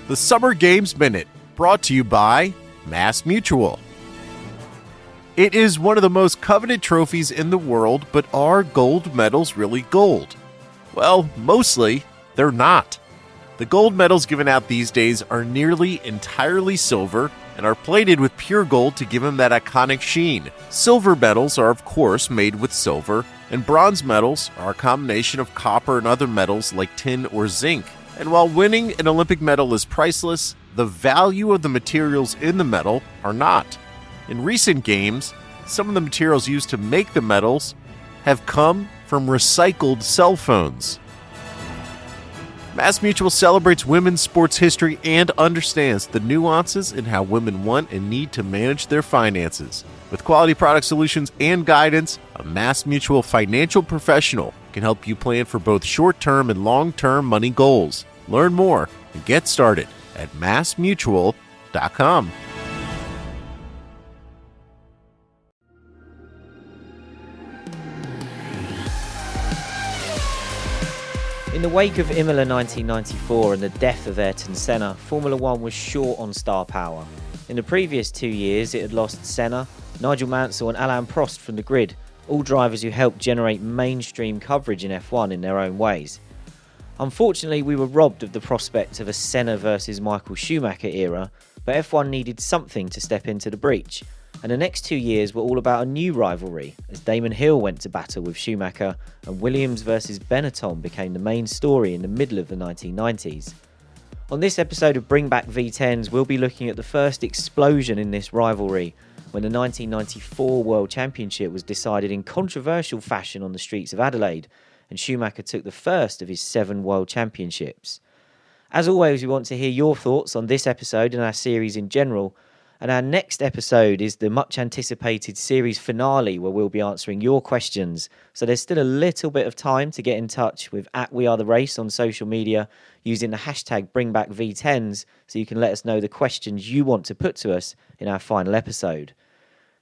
The Summer Games Minute, brought to you by Mass Mutual. It is one of the most coveted trophies in the world, but are gold medals really gold? Well, mostly, they're not. The gold medals given out these days are nearly entirely silver and are plated with pure gold to give them that iconic sheen. Silver medals are, of course, made with silver, and bronze medals are a combination of copper and other metals like tin or zinc. And while winning an Olympic medal is priceless, the value of the materials in the medal are not. In recent games, some of the materials used to make the medals have come from recycled cell phones. Mass Mutual celebrates women's sports history and understands the nuances in how women want and need to manage their finances. With quality product solutions and guidance, a Mass Mutual financial professional can help you plan for both short-term and long-term money goals. Learn more and get started at massmutual.com. In the wake of Imola 1994 and the death of Ayrton Senna, Formula One was short on star power. In the previous 2 years, it had lost Senna, Nigel Mansell and Alain Prost from the grid, all drivers who helped generate mainstream coverage in F1 in their own ways. Unfortunately, we were robbed of the prospect of a Senna versus Michael Schumacher era, but F1 needed something to step into the breach. And the next 2 years were all about a new rivalry, as Damon Hill went to battle with Schumacher and Williams versus Benetton became the main story in the middle of the 1990s. On this episode of Bring Back V10s, we'll be looking at the first explosion in this rivalry, when the 1994 World Championship was decided in controversial fashion on the streets of Adelaide, and Schumacher took the first of his 7 World Championships. As always, we want to hear your thoughts on this episode and our series in general, and our next episode is the much anticipated series finale where we'll be answering your questions. So there's still a little bit of time to get in touch with @WeAreTheRace on social media using the hashtag BringBackV10s so you can let us know the questions you want to put to us in our final episode.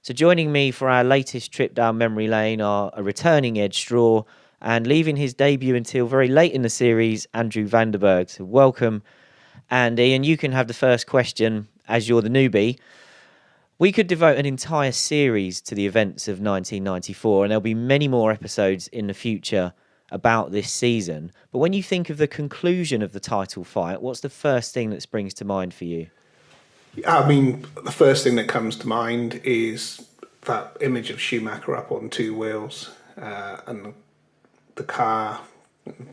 So joining me for our latest trip down memory lane are a returning Edd Straw and leaving his debut until very late in the series, Andrew Vanderberg. So welcome, and Ian, you can have the first question as you're the newbie. We could devote an entire series to the events of 1994, and there'll be many more episodes in the future about this season. But when you think of the conclusion of the title fight, what's the first thing that springs to mind for you? I mean, the first thing that comes to mind is that image of Schumacher up on 2 wheels and the car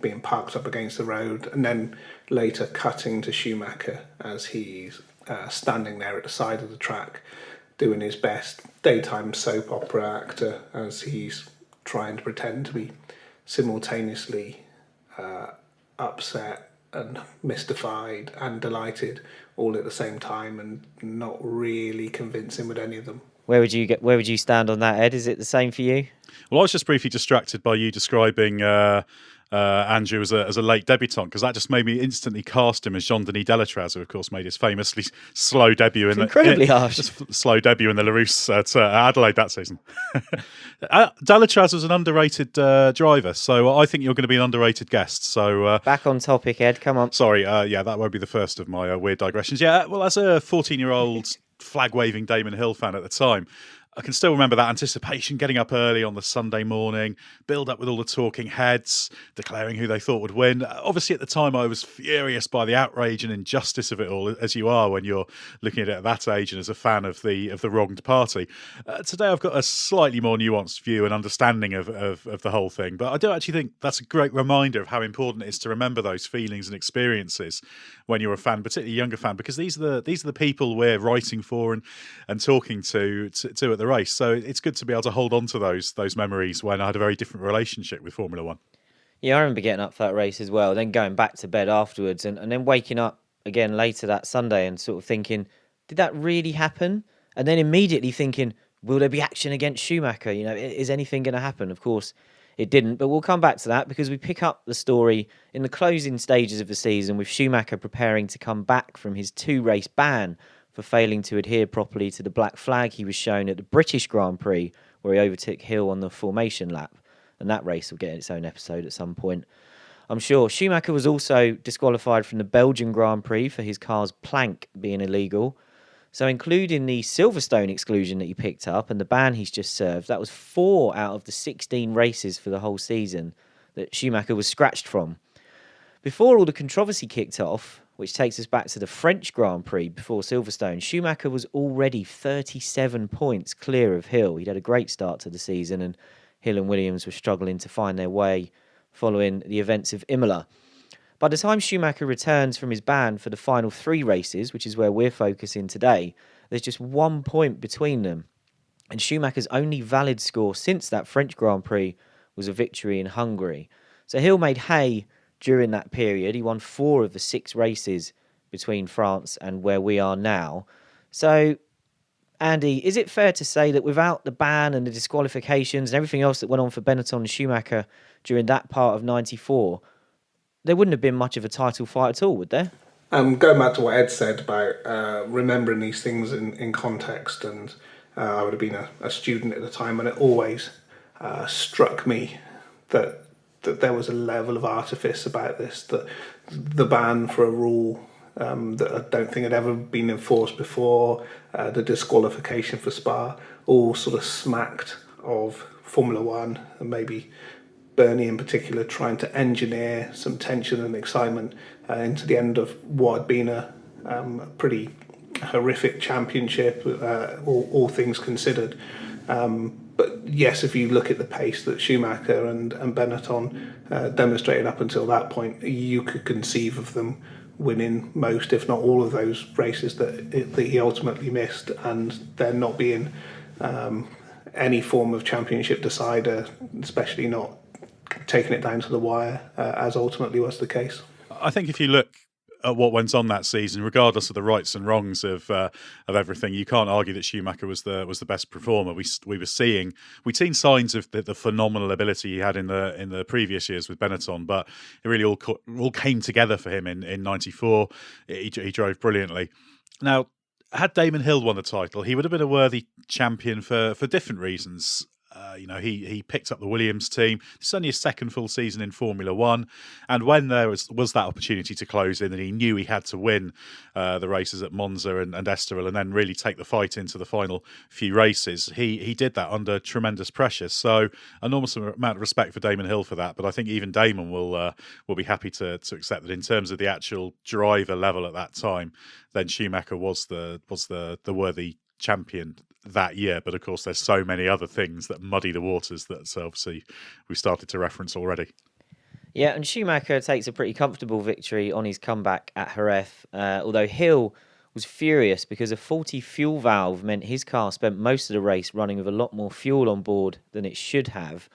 being parked up against the road, and then later cutting to Schumacher as he's standing there at the side of the track doing his best daytime soap opera actor as he's trying to pretend to be simultaneously upset and mystified and delighted all at the same time, and not really convincing with any of them. Where would you stand on that, Ed? Is it the same for you? Well, I was just briefly distracted by you describing Andrew as a late debutant, because that just made me instantly cast him as Jean-Denis Delatraz, who of course made his famously slow debut incredibly harsh slow debut in the Larousse at Adelaide that season. Delatraz was an underrated driver, so I think you're going to be an underrated guest. So back on topic, Ed. Come on. Sorry, that won't be the first of my weird digressions. Yeah, well, as a 14-year-old flag-waving Damon Hill fan at the time, I can still remember that anticipation, getting up early on the Sunday morning, build up with all the talking heads, declaring who they thought would win. Obviously, at the time, I was furious by the outrage and injustice of it all, as you are when you're looking at it at that age and as a fan of the wronged party. Today, I've got a slightly more nuanced view and understanding of the whole thing, but I do actually think that's a great reminder of how important it is to remember those feelings and experiences when you're a fan, particularly a younger fan, because these are the people we're writing for and talking to at the race. So it's good to be able to hold on to those memories when I had a very different relationship with Formula One. Yeah, I remember getting up for that race as well, then going back to bed afterwards and then waking up again later that Sunday and sort of thinking, did that really happen? And then immediately thinking, will there be action against Schumacher? You know, is anything going to happen? Of course, it didn't, but we'll come back to that because we pick up the story in the closing stages of the season with Schumacher preparing to come back from his 2-race ban for failing to adhere properly to the black flag he was shown at the British Grand Prix, where he overtook Hill on the formation lap. And that race will get its own episode at some point. I'm sure. Schumacher was also disqualified from the Belgian Grand Prix for his car's plank being illegal. So including the Silverstone exclusion that he picked up and the ban he's just served, that was 4 out of the 16 races for the whole season that Schumacher was scratched from. Before all the controversy kicked off, which takes us back to the French Grand Prix before Silverstone, Schumacher was already 37 points clear of Hill. He'd had a great start to the season, and Hill and Williams were struggling to find their way following the events of Imola. By the time Schumacher returns from his ban for the final 3 races, which is where we're focusing today, there's just 1 point between them. And Schumacher's only valid score since that French Grand Prix was a victory in Hungary. So Hill made hay during that period. He won 4 of the 6 races between France and where we are now. So, Andy, is it fair to say that without the ban and the disqualifications and everything else that went on for Benetton and Schumacher during that part of 94, there wouldn't have been much of a title fight at all, would there? Going back to what Ed said about remembering these things in context, and I would have been a student at the time, and it always struck me that there was a level of artifice about this, that the ban for a rule that I don't think had ever been enforced before, the disqualification for Spa, all sort of smacked of Formula One, and maybe Bernie in particular trying to engineer some tension and excitement into the end of what had been a pretty horrific championship, all things considered. But yes, if you look at the pace that Schumacher and Benetton demonstrated up until that point, you could conceive of them winning most, if not all, of those races that he ultimately missed, and there not being any form of championship decider, especially not taking it down to the wire, as ultimately was the case. I think if you look at what went on that season, regardless of the rights and wrongs of everything, you can't argue that Schumacher was the best performer. We'd seen signs of the phenomenal ability he had in the previous years with Benetton, but it really all came together for him in '94. He drove brilliantly. Now, had Damon Hill won the title, he would have been a worthy champion for different reasons. He picked up the Williams team. It's only his second full season in Formula One, and when there was that opportunity to close in, and he knew he had to win the races at Monza and Estoril, and then really take the fight into the final few races, he did that under tremendous pressure. So, enormous amount of respect for Damon Hill for that. But I think even Damon will be happy to accept that in terms of the actual driver level at that time, then Schumacher was the worthy champion that year. But of course there's so many other things that muddy the waters that obviously we started to reference already. Yeah, and Schumacher takes a pretty comfortable victory on his comeback at Jerez, although Hill was furious because a faulty fuel valve meant his car spent most of the race running with a lot more fuel on board than it should have.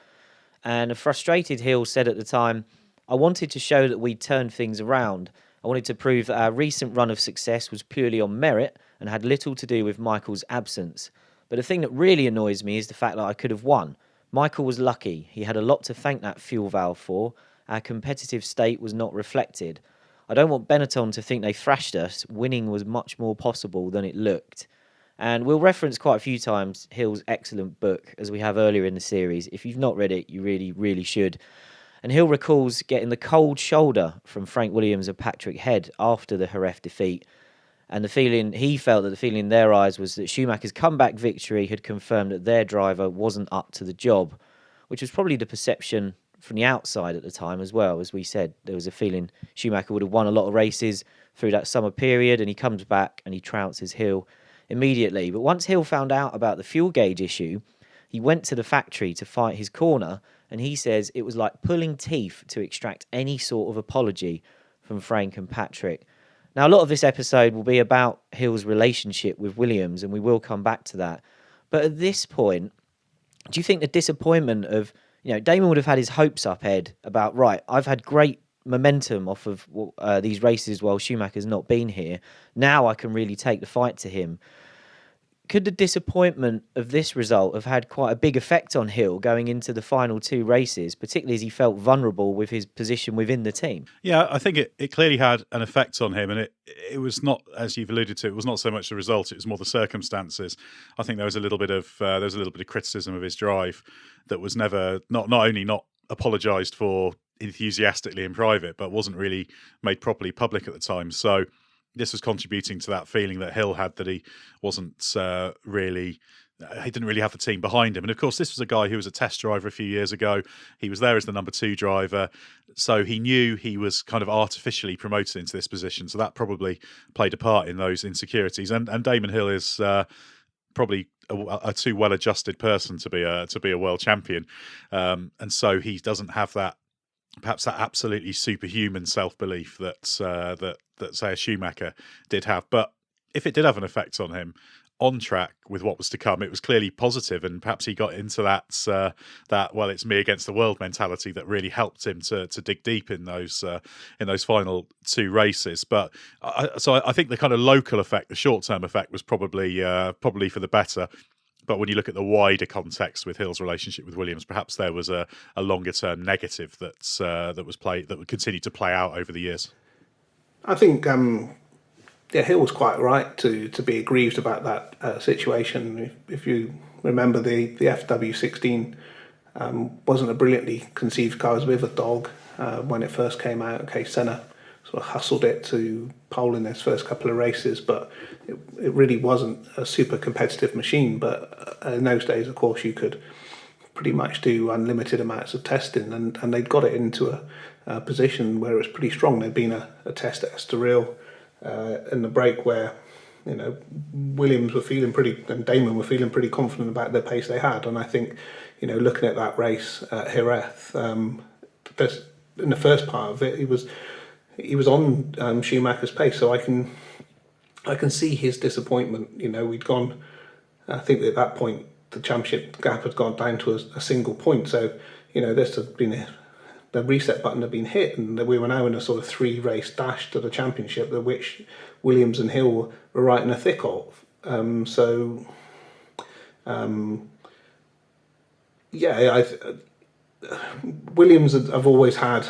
And a frustrated Hill said at the time, "I wanted to show that we'd turned things around. I wanted to prove that our recent run of success was purely on merit and had little to do with Michael's absence. But the thing that really annoys me is the fact that I could have won. Michael was lucky. He had a lot to thank that fuel valve for. Our competitive state was not reflected. I don't want Benetton to think they thrashed us. Winning was much more possible than it looked." And we'll reference quite a few times Hill's excellent book, as we have earlier in the series. If you've not read it, you really, really should. And Hill recalls getting the cold shoulder from Frank Williams and Patrick Head after the Jerez defeat. And he felt that the feeling in their eyes was that Schumacher's comeback victory had confirmed that their driver wasn't up to the job, which was probably the perception from the outside at the time as well. As we said, there was a feeling Schumacher would have won a lot of races through that summer period, and he comes back and he trounces Hill immediately. But once Hill found out about the fuel gauge issue, he went to the factory to fight his corner, and he says it was like pulling teeth to extract any sort of apology from Frank and Patrick. Now, a lot of this episode will be about Hill's relationship with Williams, and we will come back to that. But at this point, do you think the disappointment of, Damon would have had his hopes up, Ed, about, right, I've had great momentum off of these races while Schumacher's not been here. Now I can really take the fight to him. Could the disappointment of this result have had quite a big effect on Hill going into the final 2 races, particularly as he felt vulnerable with his position within the team? Yeah, I think it clearly had an effect on him, and it was not, as you've alluded to, it was not so much the result; it was more the circumstances. I think there was a little bit of criticism of his drive that was never not only not apologised for enthusiastically in private, but wasn't really made properly public at the time. So this was contributing to that feeling that Hill had, that he wasn't he didn't really have the team behind him. And of course, this was a guy who was a test driver a few years ago. He was there as the number 2 driver. So he knew he was kind of artificially promoted into this position. So that probably played a part in those insecurities. And Damon Hill is probably a too well-adjusted person to be a world champion. And so he doesn't have perhaps that absolutely superhuman self-belief that say a Schumacher did have. But if it did have an effect on him on track with what was to come, it was clearly positive, and perhaps he got into that well, it's me against the world mentality that really helped him to dig deep in those final 2 races. But I think the kind of local effect, the short-term effect, was probably for the better. But when you look at the wider context with Hill's relationship with Williams, perhaps there was a longer-term negative that would continue to play out over the years. I think Hill was quite right to be aggrieved about that situation. If you remember, the FW16 wasn't a brilliantly conceived car. It was a bit of a dog when it first came out. Okay, Senna sort of hustled it to pole in his first couple of races, but it really wasn't a super competitive machine. But in those days, of course, you could pretty much do unlimited amounts of testing, and they'd got it into a position where it was pretty strong. There'd been a test at Estoril in the break where, you know, Williams were feeling pretty, and Damon were feeling pretty confident about the pace they had. And I think, you know, looking at that race at Jerez, in the first part of it, he was on Schumacher's pace. So I can see his disappointment. You know, we'd gone, I think at that point the championship gap had gone down to a single point. So, you know, this had been the reset button had been hit, and we were now in a sort of 3-race dash to the championship, which Williams and Hill were right in the thick of. Williams have always had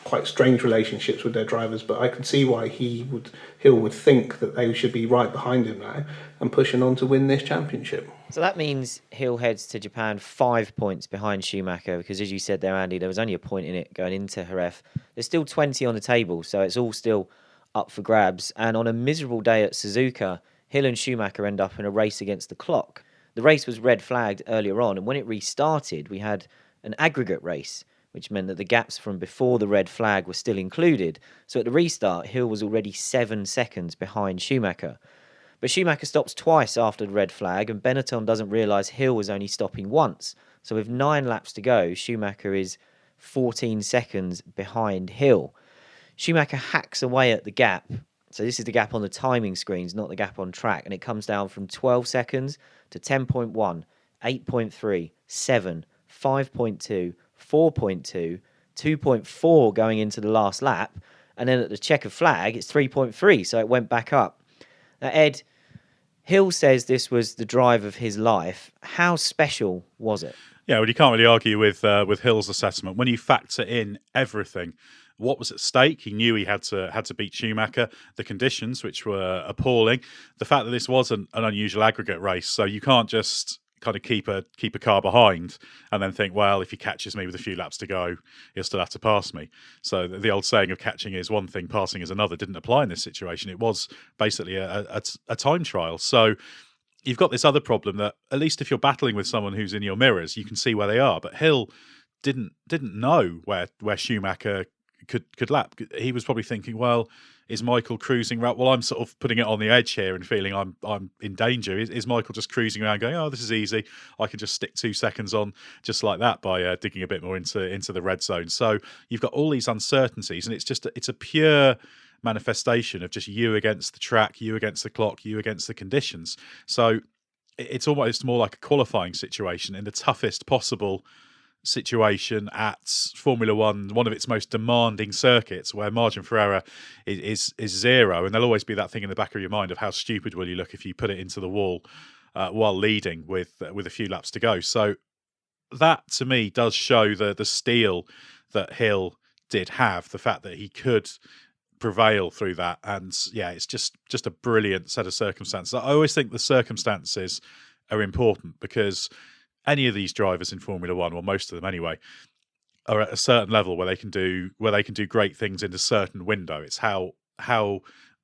quite strange relationships with their drivers, but I can see why Hill would think that they should be right behind him now and pushing on to win this championship. So that means Hill heads to Japan 5 points behind Schumacher, because as you said there, Andy, there was only a point in it going into Jerez. There's still 20 on the table, so it's all still up for grabs. And on a miserable day at Suzuka, Hill and Schumacher end up in a race against the clock. The race was red flagged earlier on, and when it restarted, we had an aggregate race, which meant that the gaps from before the red flag were still included. So at the restart, Hill was already 7 seconds behind Schumacher. But Schumacher stops twice after the red flag, and Benetton doesn't realise Hill was only stopping once. So with 9 laps to go, Schumacher is 14 seconds behind Hill. Schumacher hacks away at the gap. So this is the gap on the timing screens, not the gap on track. And it comes down from 12 seconds to 10.1, 8.3, 7, 5.2, 4.2, 2.4 going into the last lap. And then at the checkered flag, it's 3.3. So it went back up. Now, Ed, Hill says this was the drive of his life. How special was it? Yeah, well, you can't really argue with Hill's assessment. When you factor in everything, what was at stake, he knew he had to beat Schumacher. The conditions, which were appalling. The fact that this was an unusual aggregate race, so you can't just kind of keep a car behind and then think, well, if he catches me with a few laps to go, he'll still have to pass me. So the old saying of catching is one thing, passing is another didn't apply in this situation. It was basically a time trial. So you've got this other problem that at least if you're battling with someone who's in your mirrors, you can see where they are. But Hill didn't know where Schumacher could lap. He was probably thinking, well, is Michael cruising around? Well, I'm sort of putting it on the edge here and feeling I'm in danger. Is Michael just cruising around going, oh, this is easy. I can just stick 2 seconds on just like that by digging a bit more into the red zone. So you've got all these uncertainties, and it's a pure manifestation of just you against the track, you against the clock, you against the conditions. So it's almost more like a qualifying situation in the toughest possible situation at Formula One, one of its most demanding circuits, where margin for error is zero, and there'll always be that thing in the back of your mind of how stupid will you look if you put it into the wall while leading with a few laps to go. So that to me does show the steel that Hill did have, the fact that he could prevail through that. And yeah, it's just a brilliant set of circumstances. I always think the circumstances are important, because any of these drivers in Formula One, well, most of them anyway, are at a certain level where they can do great things in a certain window. It's how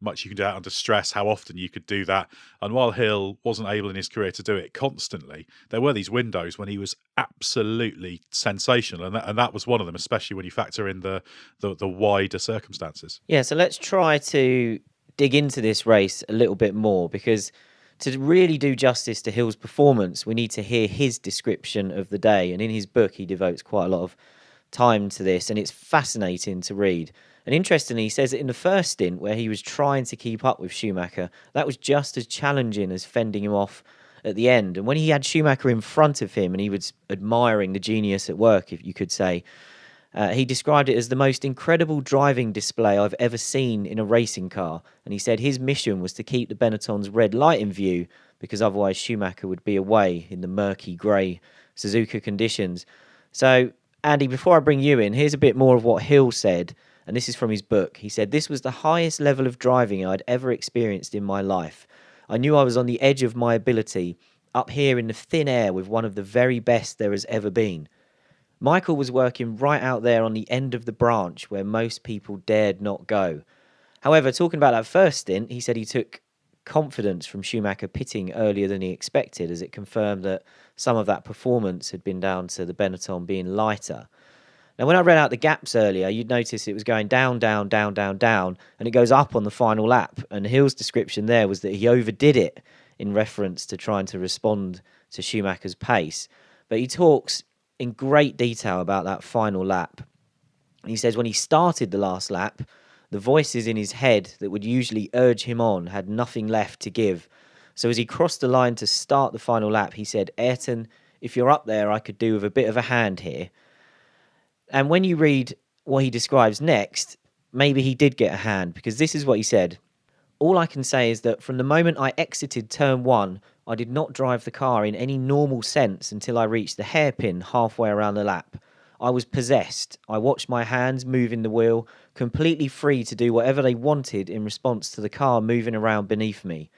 much you can do that under stress, how often you could do that. And while Hill wasn't able in his career to do it constantly, there were these windows when he was absolutely sensational, and that was one of them, especially when you factor in the wider circumstances. Yeah, so let's try to dig into this race a little bit more, because to really do justice to Hill's performance, we need to hear his description of the day. And in his book, he devotes quite a lot of time to this, and it's fascinating to read. And interestingly, he says that in the first stint where he was trying to keep up with Schumacher, that was just as challenging as fending him off at the end. And when he had Schumacher in front of him and he was admiring the genius at work, if you could say, he described it as the most incredible driving display I've ever seen in a racing car. And he said his mission was to keep the Benetton's red light in view, because otherwise Schumacher would be away in the murky grey Suzuka conditions. So, Andy, before I bring you in, here's a bit more of what Hill said. And this is from his book. He said, "This was the highest level of driving I'd ever experienced in my life. I knew I was on the edge of my ability, up here in the thin air with one of the very best there has ever been. Michael was working right out there on the end of the branch where most people dared not go." However, talking about that first stint, he said he took confidence from Schumacher pitting earlier than he expected, as it confirmed that some of that performance had been down to the Benetton being lighter. Now, when I read out the gaps earlier, you'd notice it was going down, down, down, down, down, and it goes up on the final lap. And Hill's description there was that he overdid it in reference to trying to respond to Schumacher's pace. But he talks in great detail about that final lap. He says when he started the last lap, the voices in his head that would usually urge him on had nothing left to give. So as he crossed the line to start the final lap, he said, "Ayrton, if you're up there, I could do with a bit of a hand here." And when you read what he describes next, maybe he did get a hand, because this is what he said. "All I can say is that from the moment I exited turn one, I did not drive the car in any normal sense until I reached the hairpin halfway around the lap. I was possessed. I watched my hands moving the wheel, completely free to do whatever they wanted in response to the car moving around beneath me.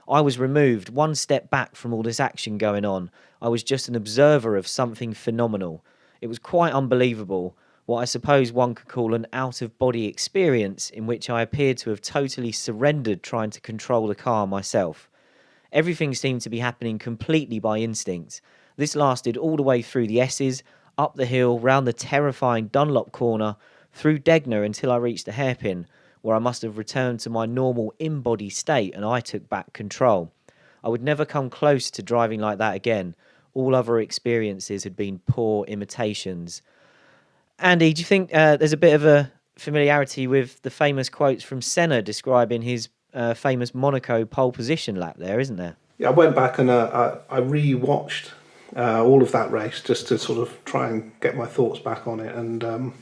I was removed, one step back from all this action going on. I was just an observer of something phenomenal. It was quite unbelievable, what I suppose one could call an out-of-body experience in which I appeared to have totally surrendered trying to control the car myself. Everything seemed to be happening completely by instinct. This lasted all the way through the S's, up the hill, round the terrifying Dunlop corner, through Degner until I reached the hairpin, where I must have returned to my normal in-body state and I took back control. I would never come close to driving like that again. All other experiences had been poor imitations." Andy, do you think there's a bit of a familiarity with the famous quotes from Senna describing his famous Monaco pole position lap there, isn't there? Yeah, I went back and I re-watched all of that race just to sort of try and get my thoughts back on it. And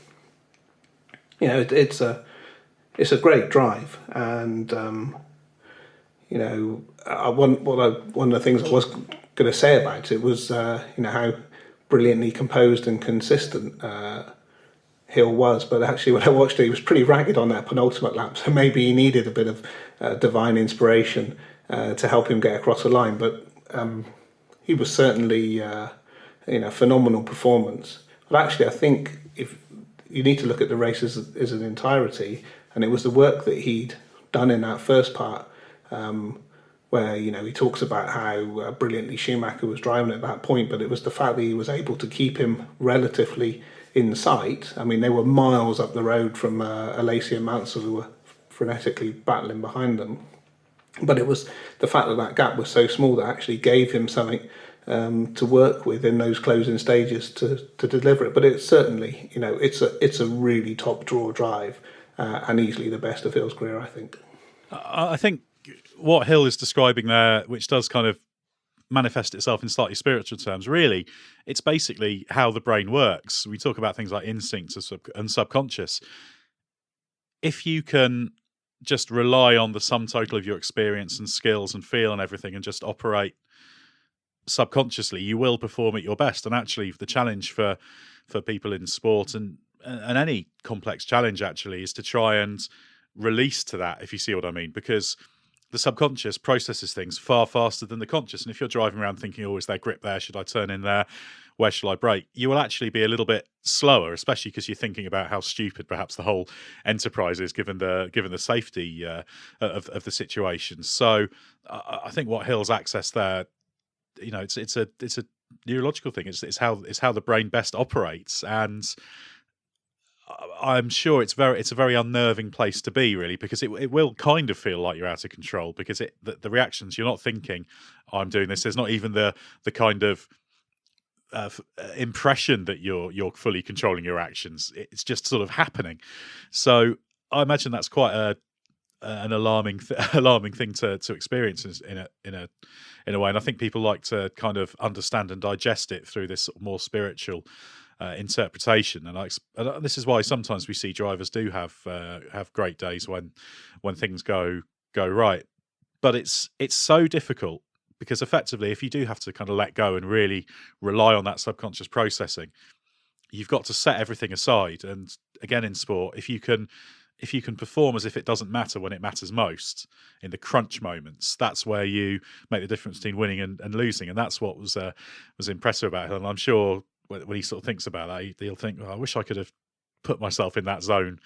it's a great drive, and one of the things I was going to say about it was how brilliantly composed and consistent Hill was. But actually, when I watched it, he was pretty ragged on that penultimate lap, so maybe he needed a bit of divine inspiration to help him get across the line. But he was certainly phenomenal performance. But actually, I think if you need to look at the race as an entirety, and it was the work that he'd done in that first part, where he talks about how brilliantly Schumacher was driving at that point, but it was the fact that he was able to keep him relatively in sight. I mean, they were miles up the road from Alesi and Mansell, who were frenetically battling behind them. But it was the fact that gap was so small that actually gave him something to work with in those closing stages to deliver it. But it's certainly, it's a really top draw drive, and easily the best of Hill's career, I think. I think what Hill is describing there, which does kind of manifest itself in slightly spiritual terms, really, it's basically how the brain works. We talk about things like instincts and subconscious. If you can just rely on the sum total of your experience and skills and feel and everything and just operate subconsciously, you will perform at your best. And actually, the challenge for people in sport and any complex challenge actually is to try and release to that, if you see what I mean, because the subconscious processes things far faster than the conscious. And if you're driving around thinking, oh, is there grip there? Should I turn in there? Where shall I brake? You will actually be a little bit slower, especially because you're thinking about how stupid perhaps the whole enterprise is, given the safety of the situation. So I think what Hill's access there, it's a neurological thing. It's how the brain best operates, and I'm sure it's a very unnerving place to be, really, because it will kind of feel like you're out of control, because the reactions, you're not thinking, oh, I'm doing this. There's not even the kind of impression that you're fully controlling your actions. It's just sort of happening. So I imagine that's quite an alarming thing to experience in a way. And I think people like to kind of understand and digest it through this sort of more spiritual interpretation. And this is why sometimes we see drivers do have great days when things go right. But it's so difficult, because effectively, if you do have to kind of let go and really rely on that subconscious processing, you've got to set everything aside. And again, in sport, if you can perform as if it doesn't matter when it matters most, in the crunch moments, that's where you make the difference between winning and losing. And that's what was impressive about Hill. And I'm sure when he sort of thinks about that, he'll think, I wish I could have put myself in that zone,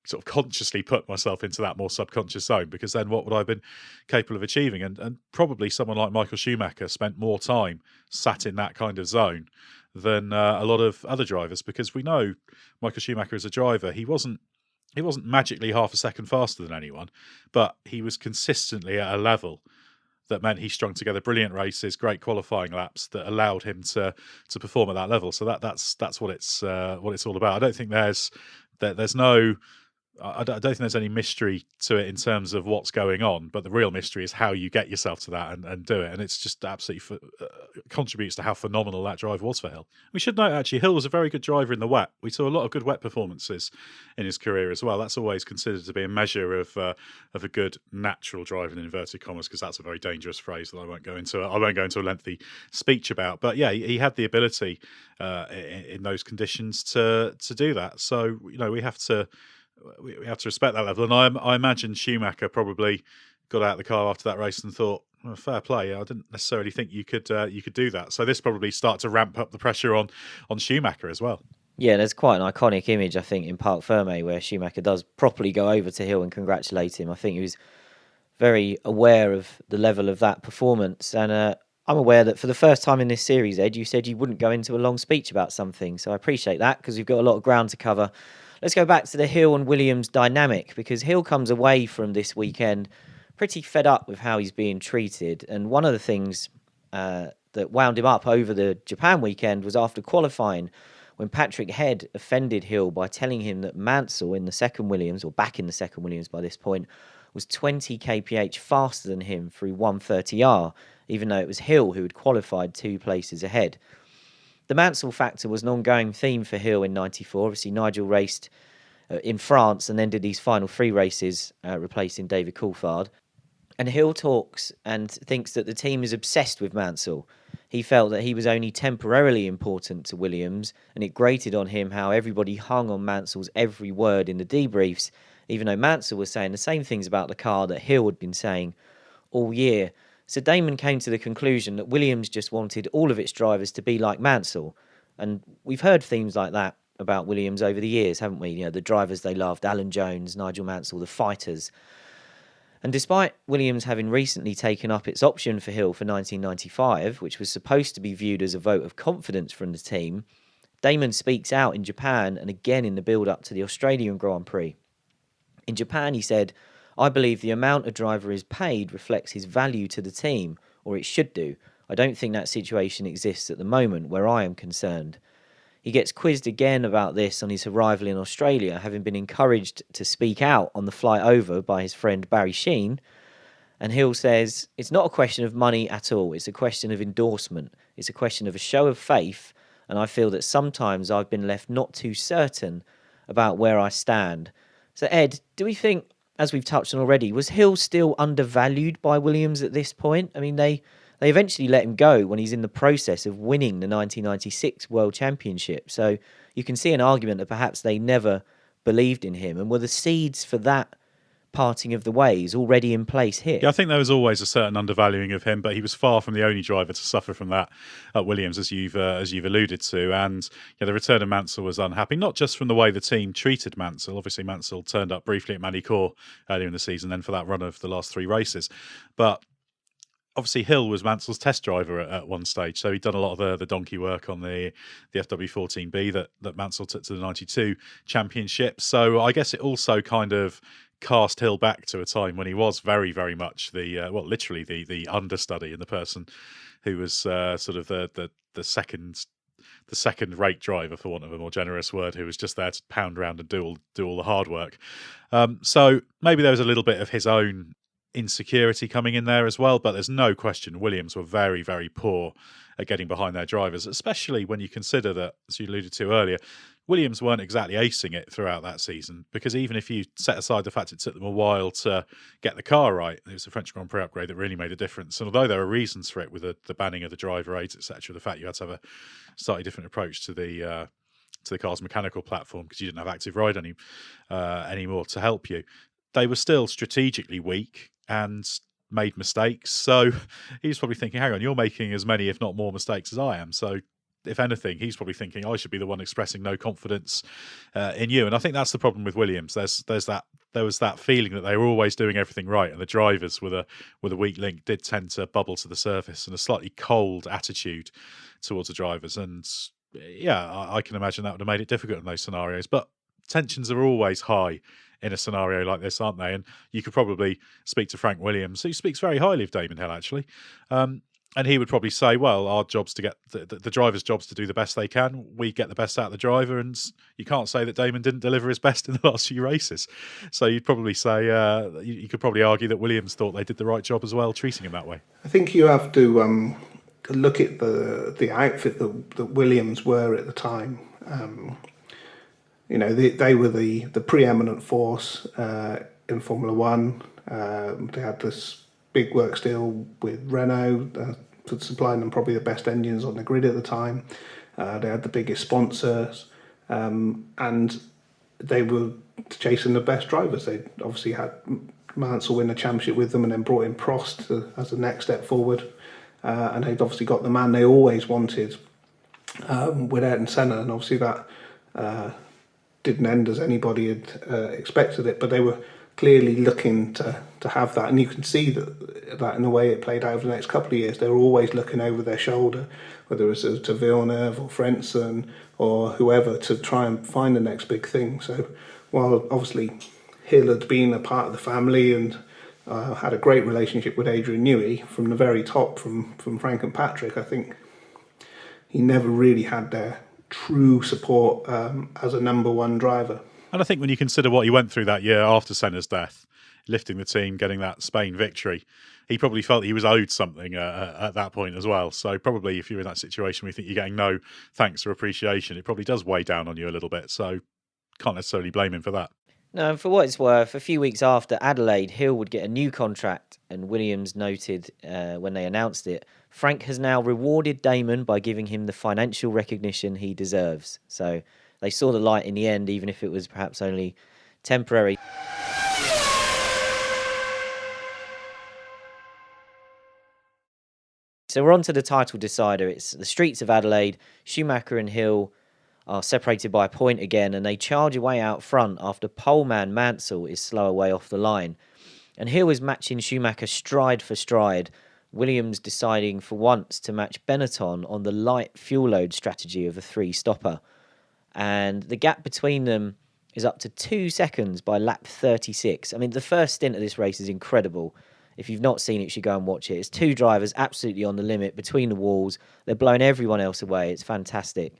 sort of consciously put myself into that more subconscious zone, because then what would I have been capable of achieving? And probably someone like Michael Schumacher spent more time sat in that kind of zone than a lot of other drivers, because we know Michael Schumacher as a driver, he wasn't magically half a second faster than anyone, but he was consistently at a level that meant he strung together brilliant races, great qualifying laps that allowed him to perform at that level. So that's what it's all about. I don't think there's no. I don't think there's any mystery to it in terms of what's going on, but the real mystery is how you get yourself to that and do it. And it's just absolutely contributes to how phenomenal that drive was for Hill. We should note, actually, Hill was a very good driver in the wet. We saw a lot of good wet performances in his career as well. That's always considered to be a measure of a good natural driver, in inverted commas, because that's a very dangerous phrase that I won't go into a lengthy speech about. But yeah, he had the ability in those conditions to do that. So we have to respect that level. And I imagine Schumacher probably got out of the car after that race and thought, well, fair play. I didn't necessarily think you could do that. So this probably started to ramp up the pressure on Schumacher as well. Yeah, there's quite an iconic image, I think, in Parc Fermé where Schumacher does properly go over to Hill and congratulate him. I think he was very aware of the level of that performance. And I'm aware that for the first time in this series, Ed, you said you wouldn't go into a long speech about something. So I appreciate that, because we've got a lot of ground to cover. Let's go back to the Hill and Williams dynamic, because Hill comes away from this weekend pretty fed up with how he's being treated. And one of the things that wound him up over the Japan weekend was after qualifying, when Patrick Head offended Hill by telling him that Mansell in the second Williams, or back in the second Williams by this point, was 20 kph faster than him through 130R, even though it was Hill who had qualified 2 places ahead. The Mansell factor was an ongoing theme for Hill in '94. Obviously, Nigel raced in France and then did these final 3 races, replacing David Coulthard. And Hill talks and thinks that the team is obsessed with Mansell. He felt that he was only temporarily important to Williams, and it grated on him how everybody hung on Mansell's every word in the debriefs, even though Mansell was saying the same things about the car that Hill had been saying all year. So Damon came to the conclusion that Williams just wanted all of its drivers to be like Mansell. And we've heard themes like that about Williams over the years, haven't we? The drivers they loved, Alan Jones, Nigel Mansell, the fighters. And despite Williams having recently taken up its option for Hill for 1995, which was supposed to be viewed as a vote of confidence from the team, Damon speaks out in Japan and again in the build-up to the Australian Grand Prix. In Japan, he said, "I believe the amount a driver is paid reflects his value to the team, or it should do. I don't think that situation exists at the moment where I am concerned." He gets quizzed again about this on his arrival in Australia, having been encouraged to speak out on the flight over by his friend Barry Sheene. And Hill says, "It's not a question of money at all. It's a question of endorsement. It's a question of a show of faith. And I feel that sometimes I've been left not too certain about where I stand." So, Ed, do we think, as we've touched on already, was Hill still undervalued by Williams at this point? I mean, they eventually let him go when he's in the process of winning the 1996 World Championship. So you can see an argument that perhaps they never believed in him. And were the seeds for that parting of the ways already in place here. Yeah, I think there was always a certain undervaluing of him, but he was far from the only driver to suffer from that at Williams, as you've alluded to. And yeah, the return of Mansell was unhappy, not just from the way the team treated Mansell. Obviously, Mansell turned up briefly at Manicourt earlier in the season, then for that run of the last 3 races. But obviously, Hill was Mansell's test driver at one stage, so he'd done a lot of the donkey work on the FW14B that Mansell took to the 92 championship. So I guess it also kind of cast Hill back to a time when he was very, very much literally the understudy and the person who was sort of the second rate driver, for want of a more generous word, who was just there to pound around and do all the hard work. So maybe there was a little bit of his own insecurity coming in there as well, but there's no question Williams were very, very poor at getting behind their drivers, especially when you consider that, as you alluded to earlier, Williams weren't exactly acing it throughout that season, because even if you set aside the fact it took them a while to get the car right, it was the French Grand Prix upgrade that really made a difference. And although there are reasons for it with the banning of the driver aids, etc., the fact you had to have a slightly different approach to the car's mechanical platform because you didn't have active ride anymore to help you, they were still strategically weak and made mistakes. So he's probably thinking, hang on, you're making as many, if not more, mistakes as I am. So if anything, he's probably thinking I should be the one expressing no confidence in you. And I think that's the problem with Williams. There was that feeling that they were always doing everything right, and the drivers with a weak link did tend to bubble to the surface, and a slightly cold attitude towards the drivers. And yeah, I can imagine that would have made it difficult in those scenarios. But tensions are always high in a scenario like this, aren't they? And you could probably speak to Frank Williams, who speaks very highly of Damon Hill, actually. And he would probably say, well, our job's to get the driver's job's to do the best they can. We get the best out of the driver, and you can't say that Damon didn't deliver his best in the last few races. So you'd probably say, you could probably argue that Williams thought they did the right job as well, treating him that way. I think you have to look at the outfit that Williams were at the time. They were the preeminent force in Formula One. They had this big works deal with Renault for supplying them probably the best engines on the grid at the time. They had the biggest sponsors, and they were chasing the best drivers. They obviously had Mansell win the championship with them, and then brought in Prost as the next step forward. And they'd obviously got the man they always wanted with Ayrton Senna, and obviously that didn't end as anybody had expected it, but they were clearly looking to have that, and you can see that in the way it played out over the next couple of years. They were always looking over their shoulder, whether it was to Villeneuve or Frentzen or whoever, to try and find the next big thing. So while obviously Hill had been a part of the family and had a great relationship with Adrian Newey from the very top, from Frank and Patrick, I think he never really had their true support as a number one driver. And I think when you consider what he went through that year after Senna's death, lifting the team, getting that Spain victory, he probably felt he was owed something at that point as well. So probably if you're in that situation where you think you're getting no thanks or appreciation, it probably does weigh down on you a little bit. So can't necessarily blame him for that. No, and for what it's worth, a few weeks after Adelaide, Hill would get a new contract, and Williams noted when they announced it, Frank has now rewarded Damon by giving him the financial recognition he deserves. So they saw the light in the end, even if it was perhaps only temporary. So we're on to the title decider. It's the streets of Adelaide. Schumacher and Hill are separated by a point again, and they charge away out front after poleman Mansell is slow away off the line. And Hill is matching Schumacher stride for stride, Williams deciding for once to match Benetton on the light fuel load strategy of a three-stopper. And the gap between them is up to 2 seconds by lap 36. I mean, the first stint of this race is incredible. If you've not seen it, you should go and watch it. It's two drivers absolutely on the limit between the walls. They're blowing everyone else away. It's fantastic.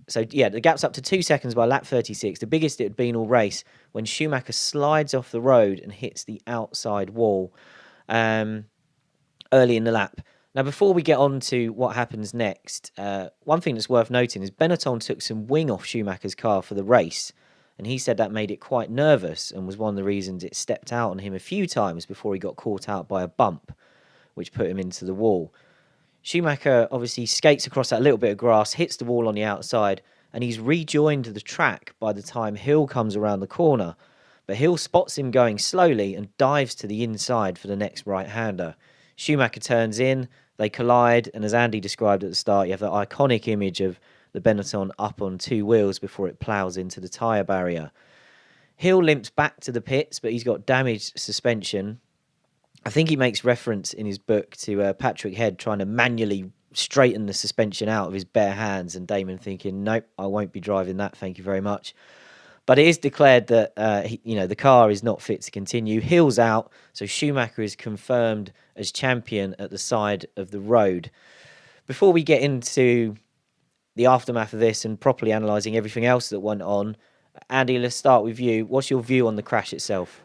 So, yeah, the gap's up to 2 seconds by lap 36, the biggest it had been all race, when Schumacher slides off the road and hits the outside wall early in the lap. Now, before we get on to what happens next, one thing that's worth noting is Benetton took some wing off Schumacher's car for the race, and he said that made it quite nervous and was one of the reasons it stepped out on him a few times before he got caught out by a bump, which put him into the wall. Schumacher obviously skates across that little bit of grass, hits the wall on the outside, and he's rejoined the track by the time Hill comes around the corner. But But Hill spots him going slowly and dives to the inside for the next right-hander. Schumacher turns in, they collide, and as Andy described at the start, you have that iconic image of the Benetton up on two wheels before it ploughs into the tyre barrier. Hill limps back to the pits, but he's got damaged suspension. I think he makes reference in his book to Patrick Head trying to manually straighten the suspension out of his bare hands, and Damon thinking, nope, I won't be driving that, thank you very much. But it is declared that the car is not fit to continue. Hill's out, so Schumacher is confirmed as champion at the side of the road. Before we get into the aftermath of this and properly analysing everything else that went on, Andy, let's start with you. What's your view on the crash itself?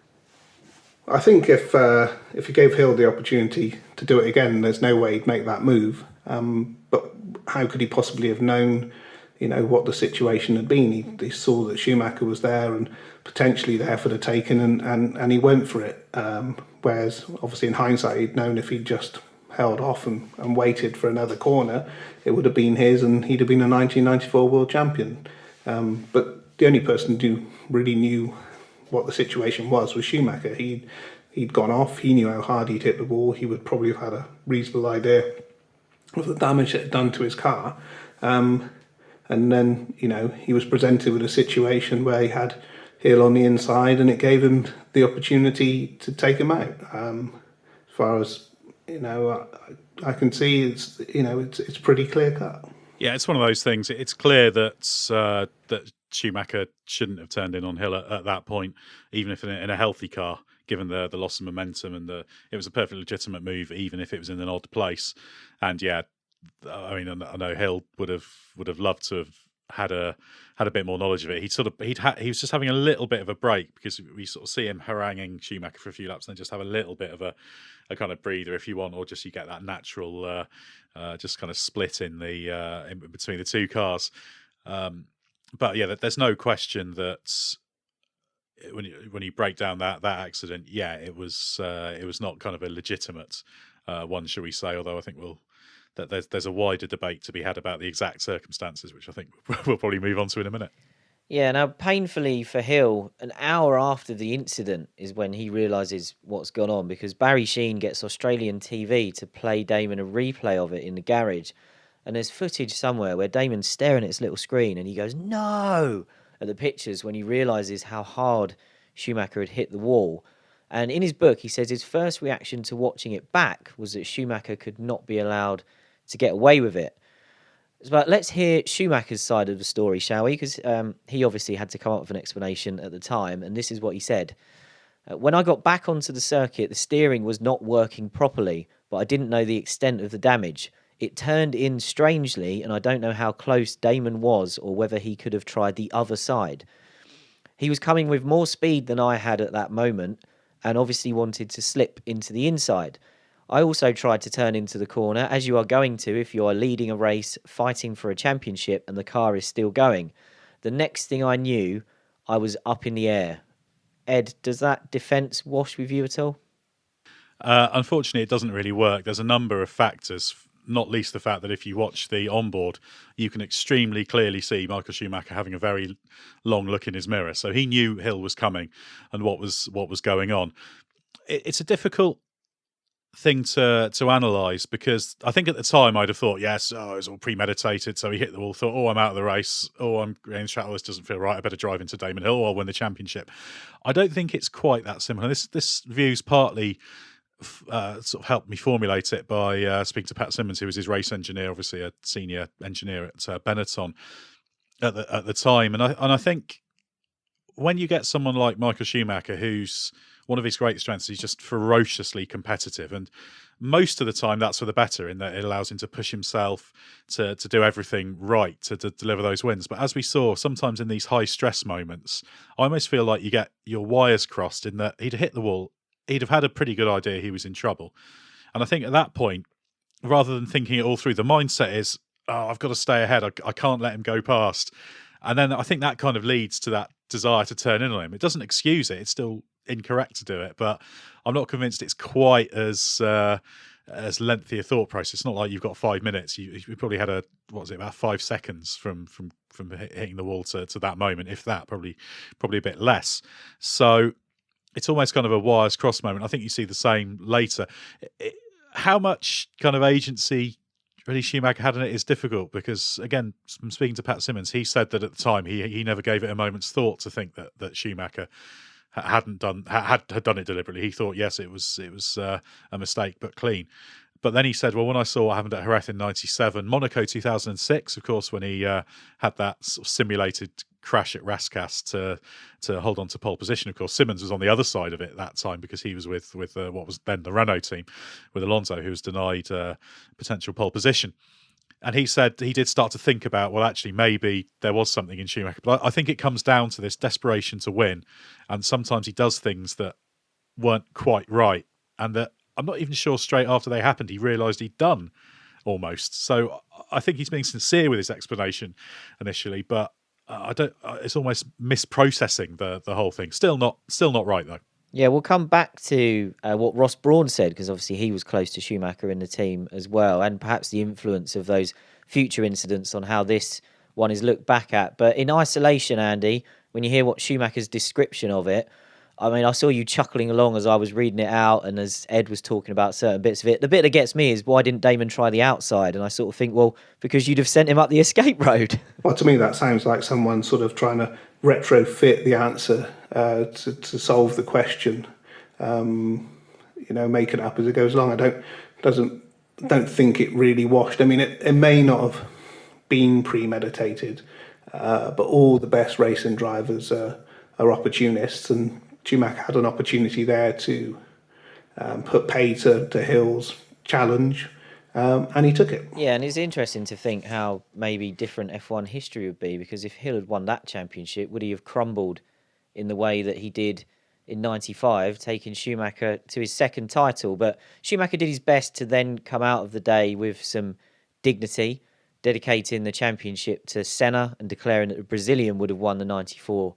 I think if you gave Hill the opportunity to do it again, there's no way he'd make that move. But how could he possibly have known, what the situation had been? He saw that Schumacher was there and potentially there for the taking, and he went for it. Whereas, obviously, in hindsight, he'd known if he'd just held off and waited for another corner, it would have been his, and he'd have been a 1994 world champion. But the only person who really knew what the situation was Schumacher. He'd gone off. He knew how hard he'd hit the wall. He would probably have had a reasonable idea of the damage it had done to his car. And then, he was presented with a situation where he had Hill on the inside, and it gave him the opportunity to take him out. As far as I can see, it's pretty clear cut. Yeah, it's one of those things. It's clear that that Schumacher shouldn't have turned in on Hill at that point, even if in a healthy car, given the loss of momentum, and it was a perfectly legitimate move, even if it was in an odd place. And yeah, I mean, I know Hill would have loved to have had a bit more knowledge of it. He was just having a little bit of a break, because we sort of see him haranguing Schumacher for a few laps, and then just have a little bit of a kind of breather if you want, or just you get that natural just kind of split in between the two cars. But yeah, there's no question that when you break down that accident, yeah, it was not kind of a legitimate one, shall we say? Although I think there's a wider debate to be had about the exact circumstances, which I think we'll probably move on to in a minute. Yeah, now painfully for Hill, an hour after the incident is when he realises what's gone on, because Barry Sheen gets Australian TV to play Damon a replay of it in the garage. And there's footage somewhere where Damon's staring at his little screen and he goes, no, at the pictures when he realises how hard Schumacher had hit the wall. And in his book, he says his first reaction to watching it back was that Schumacher could not be allowed to get away with it. But let's hear Schumacher's side of the story, shall we? Because he obviously had to come up with an explanation at the time, and this is what he said. When I got back onto the circuit, the steering was not working properly, but I didn't know the extent of the damage. It turned in strangely, and I don't know how close Damon was or whether he could have tried the other side. He was coming with more speed than I had at that moment, and obviously wanted to slip into the inside. I also tried to turn into the corner, as you are going to if you are leading a race, fighting for a championship, and the car is still going. The next thing I knew, I was up in the air. Ed, does that defence wash with you at all? Unfortunately, it doesn't really work. There's a number of factors, not least the fact that if you watch the onboard, you can extremely clearly see Michael Schumacher having a very long look in his mirror. So he knew Hill was coming and what was going on. It's a difficult thing to analyse, because I think at the time I'd have thought, yes, it was all premeditated. So he hit the wall, thought, I'm out of the race. I'm getting the track. This doesn't feel right. I better drive into Damon Hill or win the championship. I don't think it's quite that simple. And this view's partly sort of helped me formulate it by speaking to Pat Simmons, who was his race engineer, obviously a senior engineer at Benetton at the time. And I think when you get someone like Michael Schumacher, who's one of his great strengths, he's just ferociously competitive, and most of the time that's for the better, in that it allows him to push himself to do everything right to deliver those wins. But as we saw, sometimes in these high stress moments, I almost feel like you get your wires crossed, in that he'd hit the wall, he'd have had a pretty good idea he was in trouble. And I think at that point, rather than thinking it all through, the mindset is, I've got to stay ahead. I can't let him go past. And then I think that kind of leads to that desire to turn in on him. It doesn't excuse it. It's still incorrect to do it, but I'm not convinced it's quite as as lengthy a thought process. It's not like you've got 5 minutes. You probably had about 5 seconds from hitting the wall to that moment, if that, probably a bit less. So it's almost kind of a wires cross moment. I think you see the same later. How much kind of agency really Schumacher had in it is difficult, because again, from speaking to Pat Simmons, he said that at the time he never gave it a moment's thought to think that Schumacher had done it deliberately. He thought, yes, it was a mistake, but clean. But then he said, well, when I saw what happened at Jerez in '97, Monaco 2006, of course, when he had that sort of simulated crash at Rascasse to hold on to pole position. Of course, Simmons was on the other side of it that time, because he was with what was then the Renault team, with Alonso, who was denied potential pole position. And he said he did start to think about, well, actually, maybe there was something in Schumacher. But I think it comes down to this desperation to win. And sometimes he does things that weren't quite right. And that I'm not even sure straight after they happened, he realised he'd done almost. So I think he's being sincere with his explanation initially. But I don't. It's almost misprocessing the whole thing. Still not right, though. Yeah, we'll come back to what Ross Brawn said, because obviously he was close to Schumacher in the team as well, and perhaps the influence of those future incidents on how this one is looked back at. But in isolation, Andy, when you hear what Schumacher's description of it, I mean, I saw you chuckling along as I was reading it out and as Ed was talking about certain bits of it. The bit that gets me is, why didn't Damon try the outside? And I sort of think, well, because you'd have sent him up the escape road. Well, to me, that sounds like someone sort of trying to retrofit the answer to solve the question. Make it up as it goes along. I don't think it really washed. I mean, it may not have been premeditated, but all the best racing drivers are opportunists, and Schumacher had an opportunity there to put pay to Hill's challenge, and he took it. Yeah, and it's interesting to think how maybe different F1 history would be, because if Hill had won that championship, would he have crumbled in the way that he did in '95, taking Schumacher to his second title? But Schumacher did his best to then come out of the day with some dignity, dedicating the championship to Senna and declaring that the Brazilian would have won the '94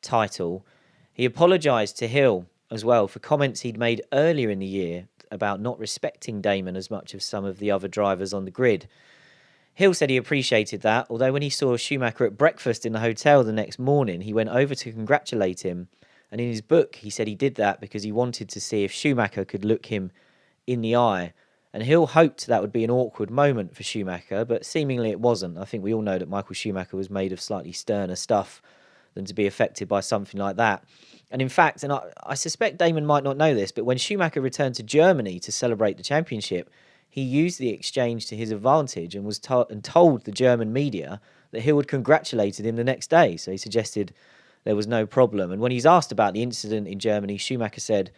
title. He apologised to Hill as well for comments he'd made earlier in the year about not respecting Damon as much as some of the other drivers on the grid. Hill said he appreciated that, although when he saw Schumacher at breakfast in the hotel the next morning, he went over to congratulate him. And in his book, he said he did that because he wanted to see if Schumacher could look him in the eye. And Hill hoped that would be an awkward moment for Schumacher, but seemingly it wasn't. I think we all know that Michael Schumacher was made of slightly sterner stuff than to be affected by something like that. And in fact, and I suspect Damon might not know this, but when Schumacher returned to Germany to celebrate the championship, he used the exchange to his advantage and was told the German media that Hill had congratulated him the next day. So he suggested there was no problem. And when he's asked about the incident in Germany, Schumacher said,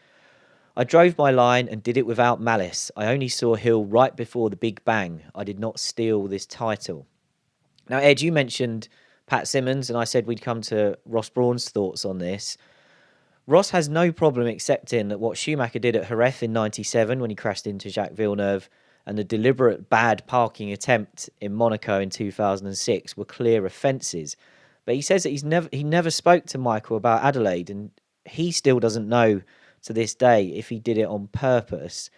"I drove my line and did it without malice. I only saw Hill right before the big bang. I did not steal this title." Now, Ed, you mentioned Pat Simmons, and I said we'd come to Ross Brawn's thoughts on this. Ross has no problem accepting that what Schumacher did at Jerez in '97 when he crashed into Jacques Villeneuve and the deliberate bad parking attempt in Monaco in 2006 were clear offences. But he says that he never spoke to Michael about Adelaide, and he still doesn't know to this day if he did it on purpose.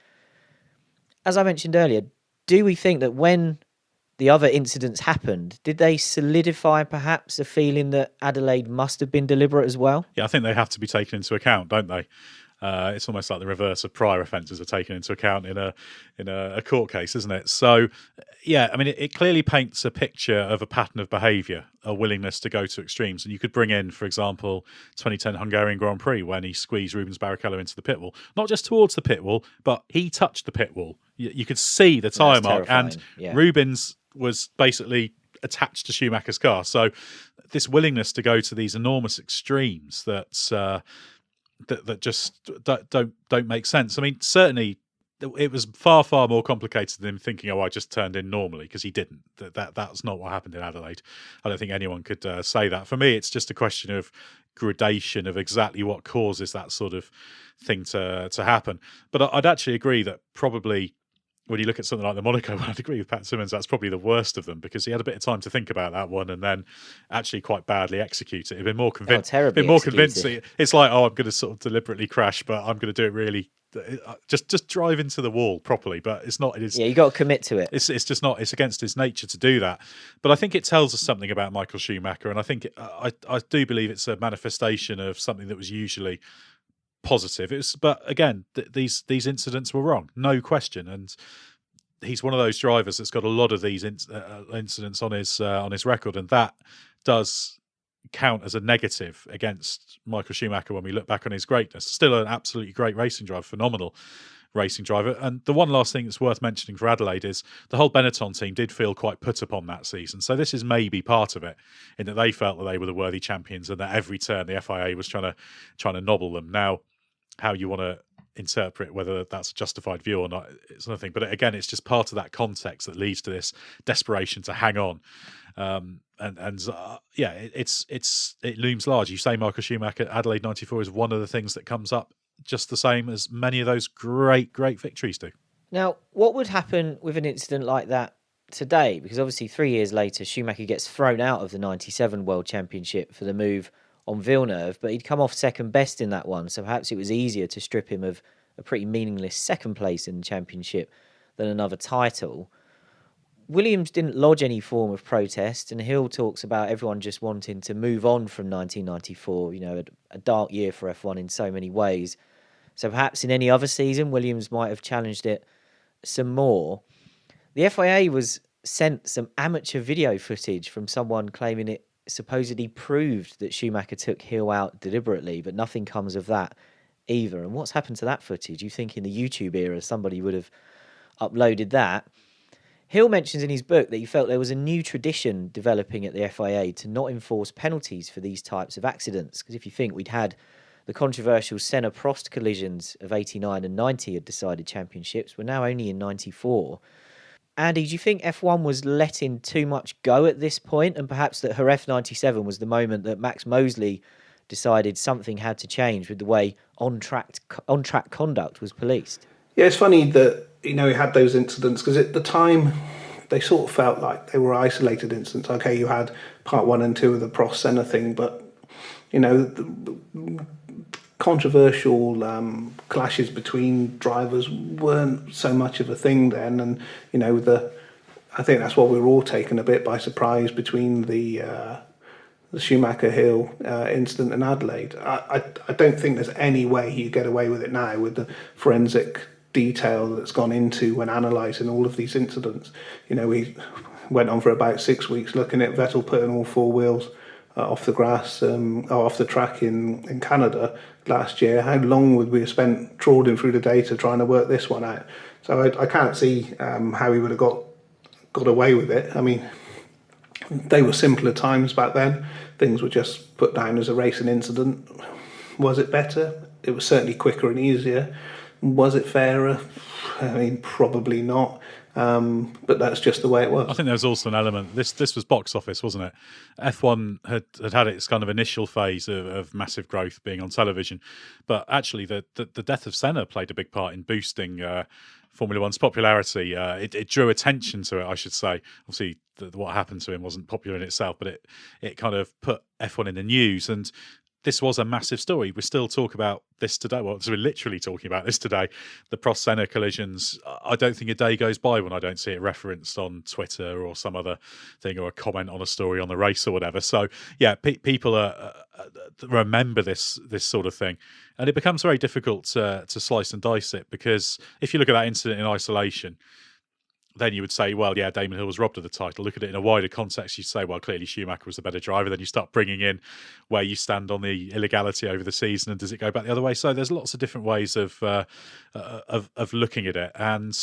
As I mentioned earlier, do we think that when the other incidents happened, did they solidify perhaps a feeling that Adelaide must have been deliberate as well? Yeah, I think they have to be taken into account, don't they? It's almost like the reverse of prior offences are taken into account in a court case, isn't it? So, yeah, I mean, it clearly paints a picture of a pattern of behaviour, a willingness to go to extremes. And you could bring in, for example, 2010 Hungarian Grand Prix when he squeezed Rubens Barrichello into the pit wall. Not just towards the pit wall, but he touched the pit wall. You could see the tyre mark, and Rubens was basically attached to Schumacher's car. So this willingness to go to these enormous extremes that just don't make sense. I mean, certainly it was far more complicated than him thinking, "Oh, I just turned in normally," because he didn't. That's not what happened in Adelaide. I don't think anyone could say that. For me, it's just a question of gradation of exactly what causes that sort of thing to happen. But I'd actually agree that probably when you look at something like the Monaco one, I'd agree with Pat Simmons, that's probably the worst of them, because he had a bit of time to think about that one and then actually quite badly execute it. He'd been more convinced. Terribly been more executed. convincing. It's like, I'm going to sort of deliberately crash, but I'm going to do it really. Just drive into the wall properly, but it's not. It is. Yeah, you got to commit to it. It's just not. It's against his nature to do that. But I think it tells us something about Michael Schumacher, and I think I do believe it's a manifestation of something that was usually positive. But again, these incidents were wrong, no question, and he's one of those drivers that's got a lot of these incidents on his record, and that does count as a negative against Michael Schumacher when we look back on his greatness. Still an absolutely great racing driver, phenomenal racing driver. And the one last thing that's worth mentioning for Adelaide is the whole Benetton team did feel quite put upon that season. So this is maybe part of it, in that they felt that they were the worthy champions and that every turn the FIA was trying to nobble them. Now, how you want to interpret whether that's a justified view or not, it's another thing. But again, it's just part of that context that leads to this desperation to hang on. It looms large. You say Michael Schumacher, Adelaide 94 is one of the things that comes up just the same as many of those great victories do. Now, what would happen with an incident like that today? Because obviously 3 years later, Schumacher gets thrown out of the 97 World Championship for the move on Villeneuve, but he'd come off second best in that one, so perhaps it was easier to strip him of a pretty meaningless second place in the championship than another title. Williams didn't lodge any form of protest, and Hill talks about everyone just wanting to move on from 1994, a dark year for F1 in so many ways. So perhaps in any other season, Williams might have challenged it some more. The FIA was sent some amateur video footage from someone claiming it supposedly proved that Schumacher took Hill out deliberately, but nothing comes of that either. And what's happened to that footage? You think in the YouTube era somebody would have uploaded that? Hill mentions in his book that he felt there was a new tradition developing at the FIA to not enforce penalties for these types of accidents. Because if you think we'd had the controversial Senna-Prost collisions of 89 and 90 had decided championships, we're now only in 94. Andy, do you think F1 was letting too much go at this point, and perhaps that Jerez 97 was the moment that Max Mosley decided something had to change with the way on-track conduct was policed? Yeah, it's funny that he had those incidents, because at the time they sort of felt like they were isolated incidents. Okay, you had part 1 and 2 of the Prost Senna thing, but the controversial clashes between drivers weren't so much of a thing then, and I think that's what we were all taken a bit by surprise between the Schumacher Hill incident in Adelaide. I don't think there's any way you get away with it now with the forensic detail that's gone into when analysing all of these incidents. We went on for about 6 weeks looking at Vettel putting all 4 wheels off the grass, off the track in Canada last year. How long would we have spent trawling through the data trying to work this one out? So I can't see how he would have got away with it. I mean, they were simpler times back then. Things were just put down as a racing incident. Was it better? It was certainly quicker and easier. Was it fairer? I mean, probably not. But that's just the way it was. I think there was also an element. This was box office, wasn't it? F1 had its kind of initial phase of massive growth being on television, but actually the death of Senna played a big part in boosting Formula One's popularity. It drew attention to it, I should say. Obviously, what happened to him wasn't popular in itself, but it kind of put F1 in the news, and this was a massive story. We still talk about this today. Well, we're literally talking about this today. The Prost-Senna collisions. I don't think a day goes by when I don't see it referenced on Twitter or some other thing, or a comment on a story on the race or whatever. So, yeah, people remember this sort of thing. And it becomes very difficult to slice and dice it, because if you look at that incident in isolation, then you would say, well, yeah, Damon Hill was robbed of the title. Look at it in a wider context, you'd say, well, clearly Schumacher was the better driver. Then you start bringing in where you stand on the illegality over the season, and does it go back the other way? So there's lots of different ways of looking at it, and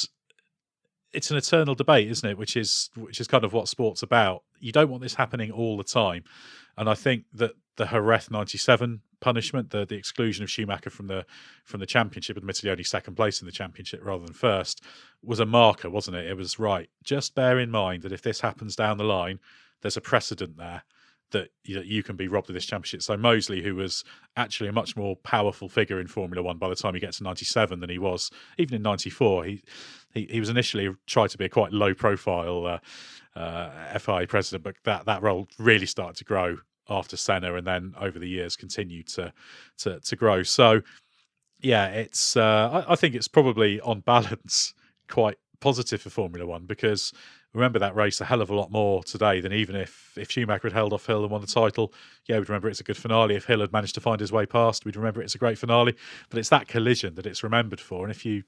it's an eternal debate, isn't it? Which is kind of what sport's about. You don't want this happening all the time, and I think that the Jerez 97 punishment, the exclusion of Schumacher from the championship, admittedly only second place in the championship rather than first, was a marker, wasn't it? It was right. Just bear in mind that if this happens down the line, there's a precedent there, that you can be robbed of this championship. So Mosley, who was actually a much more powerful figure in Formula One by the time he gets to 97 than he was even in 94. He was initially tried to be a quite low profile FIA president, but that role really started to grow after Senna, and then over the years continued to grow. So yeah, it's I think it's probably on balance quite positive for Formula One, because remember that race a hell of a lot more today than even if Schumacher had held off Hill and won the title. Yeah, we'd remember it's a good finale. If Hill had managed to find his way past, we'd remember it's a great finale. But it's that collision that it's remembered for. And if you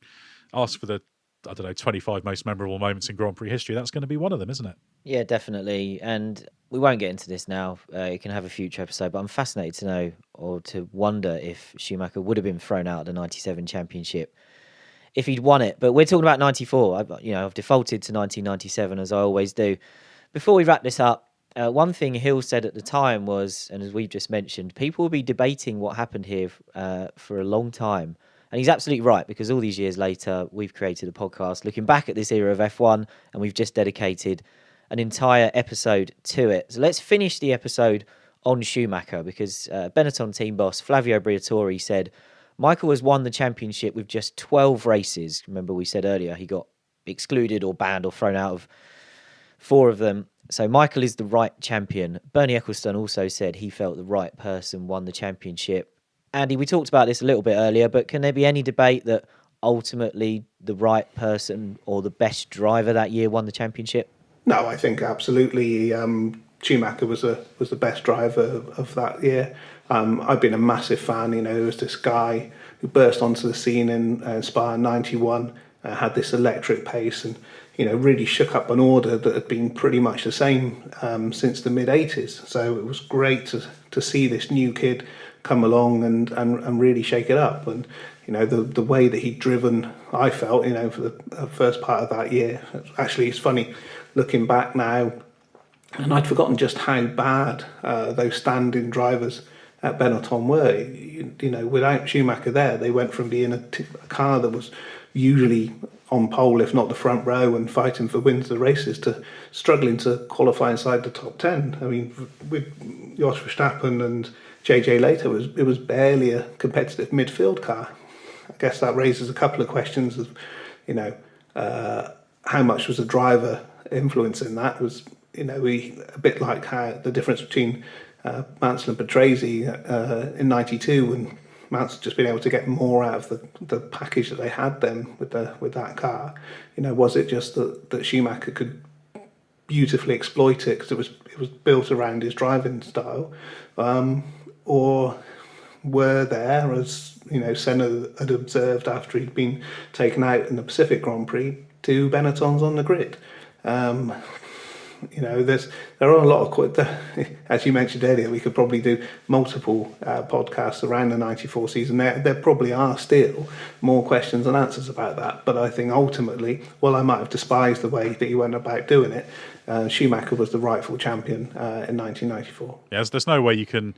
ask for the, 25 most memorable moments in Grand Prix history, that's going to be one of them, isn't it? Yeah, definitely. And we won't get into this now. It can have a future episode, but I'm fascinated to know, or to wonder, if Schumacher would have been thrown out of the 97 championship if he'd won it. But we're talking about 94. I've defaulted to 1997, as I always do. Before we wrap this up, one thing Hill said at the time was, and as we've just mentioned, people will be debating what happened here for a long time. And he's absolutely right, because all these years later, we've created a podcast looking back at this era of F1, and we've just dedicated an entire episode to it. So let's finish the episode on Schumacher, because Benetton team boss Flavio Briatore said, Michael has won the championship with just 12 races. Remember, we said earlier he got excluded or banned or thrown out of 4 of them. So Michael is the right champion. Bernie Ecclestone also said he felt the right person won the championship. Andy, we talked about this a little bit earlier, but can there be any debate that ultimately the right person or the best driver that year won the championship? No, I think absolutely. Schumacher was the best driver of that year. I've been a massive fan. There was this guy who burst onto the scene in Spa in 91, had this electric pace, and really shook up an order that had been pretty much the same since the mid-80s. So it was great to see this new kid come along and really shake it up. And the way that he'd driven, I felt, for the first part of that year. Actually, it's funny looking back now, and I'd forgotten just how bad those stand-in drivers at Benetton were. Without Schumacher there, they went from being a car that was usually on pole, if not the front row, and fighting for wins of the races, to struggling to qualify inside the top 10. I mean, with Jos Verstappen and JJ later, it was barely a competitive midfield car. I guess that raises a couple of questions of, how much was the driver influencing that? Was a bit like how the difference between Mansell and Patrese in 92, when Mansell just been able to get more out of the package that they had then with that car. Was it just that Schumacher could beautifully exploit it because it was built around his driving style, or were there, as Senna had observed after he'd been taken out in the Pacific Grand Prix, 2 Benettons on the grid? There are a lot of, as you mentioned earlier, we could probably do multiple podcasts around the 94 season. There probably are still more questions and answers about that. But I think ultimately, while I might have despised the way that he went about doing it, Schumacher was the rightful champion in 1994. Yes, there's no way you can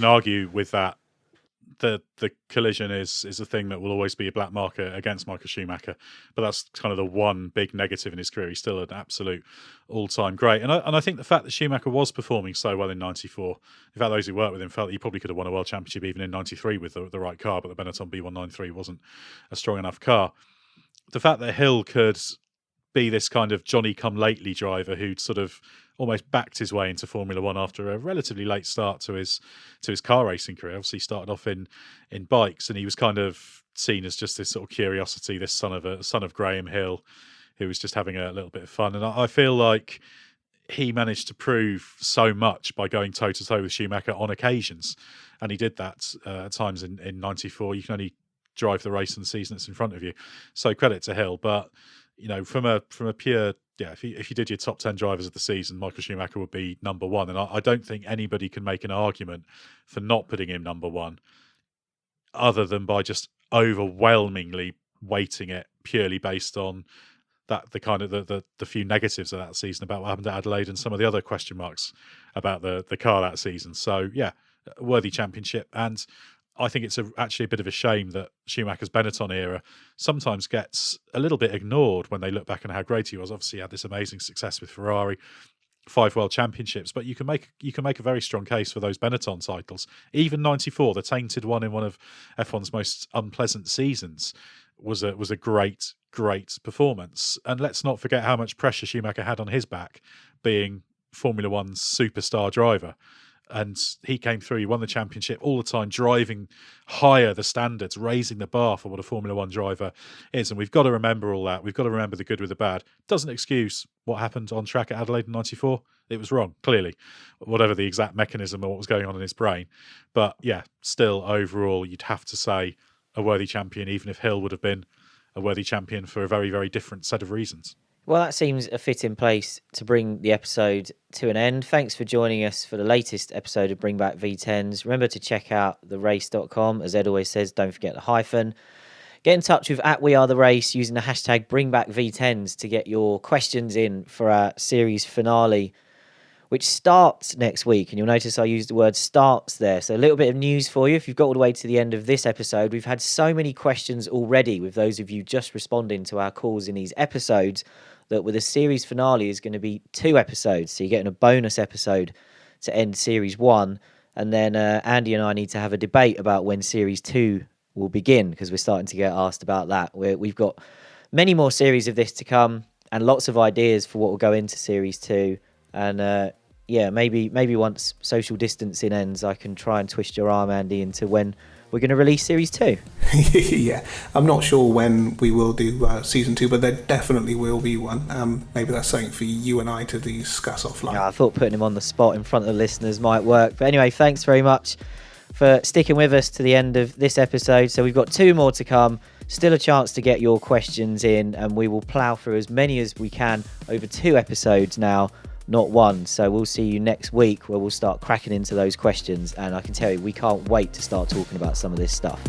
argue with that. The collision is a thing that will always be a black marker against Michael Schumacher, but that's kind of the one big negative in his career. He's still an absolute all-time great, and I think the fact that Schumacher was performing so well in 94, in fact those who worked with him felt that he probably could have won a world championship even in 93 with the right car, but the Benetton B193 wasn't a strong enough car. The fact that Hill could be this kind of Johnny-come-lately driver who'd sort of almost backed his way into Formula One after a relatively late start to his car racing career. Obviously, he started off in bikes, and he was kind of seen as just this sort of curiosity, this son of Graham Hill, who was just having a little bit of fun. And I feel like he managed to prove so much by going toe to toe with Schumacher on occasions, and he did that at times in 94. You can only drive the race in the season that's in front of you, so credit to Hill. But from a pure, if you did your top 10 drivers of the season, Michael Schumacher would be number 1. And I don't think anybody can make an argument for not putting him number 1, other than by just overwhelmingly weighting it purely based on that the few negatives of that season about what happened at Adelaide and some of the other question marks about the car that season. So yeah, worthy championship. And I think it's actually a bit of a shame that Schumacher's Benetton era sometimes gets a little bit ignored when they look back on how great he was. Obviously, he had this amazing success with Ferrari, 5 world championships, but you can make a very strong case for those Benetton titles. Even 94, the tainted one in one of F1's most unpleasant seasons, was a great performance. And let's not forget how much pressure Schumacher had on his back, being Formula One's superstar driver. And he came through, he won the championship all the time, driving higher the standards, raising the bar for what a Formula One driver is. And we've got to remember all that. We've got to remember the good with the bad. Doesn't excuse what happened on track at Adelaide in 94. It was wrong, clearly, whatever the exact mechanism or what was going on in his brain. But yeah, still overall, you'd have to say a worthy champion, even if Hill would have been a worthy champion for a very, very different set of reasons. Well, that seems a fitting place to bring the episode to an end. Thanks for joining us for the latest episode of Bring Back V10s. Remember to check out therace.com. As Ed always says, don't forget the hyphen. Get in touch with @WeAreTheRace using the hashtag BringBackV10s to get your questions in for our series finale, which starts next week. And you'll notice I used the word starts there. So a little bit of news for you. If you've got all the way to the end of this episode, we've had so many questions already with those of you just responding to our calls in these episodes that with the series finale is going to be 2 episodes. So you're getting a bonus episode to end series 1. And then Andy and I need to have a debate about when series 2 will begin, because we're starting to get asked about that. We've got many more series of this to come and lots of ideas for what will go into series 2. And maybe once social distancing ends, I can try and twist your arm, Andy, into when we're going to release series 2. Yeah, I'm not sure when we will do season 2, but there definitely will be one. Maybe that's something for you and I to discuss offline. Yeah, I thought putting him on the spot in front of the listeners might work. But anyway, thanks very much for sticking with us to the end of this episode. So we've got 2 more to come. Still a chance to get your questions in, and we will plough through as many as we can over 2 episodes now, not 1. So we'll see you next week where we'll start cracking into those questions. And I can tell you, we can't wait to start talking about some of this stuff.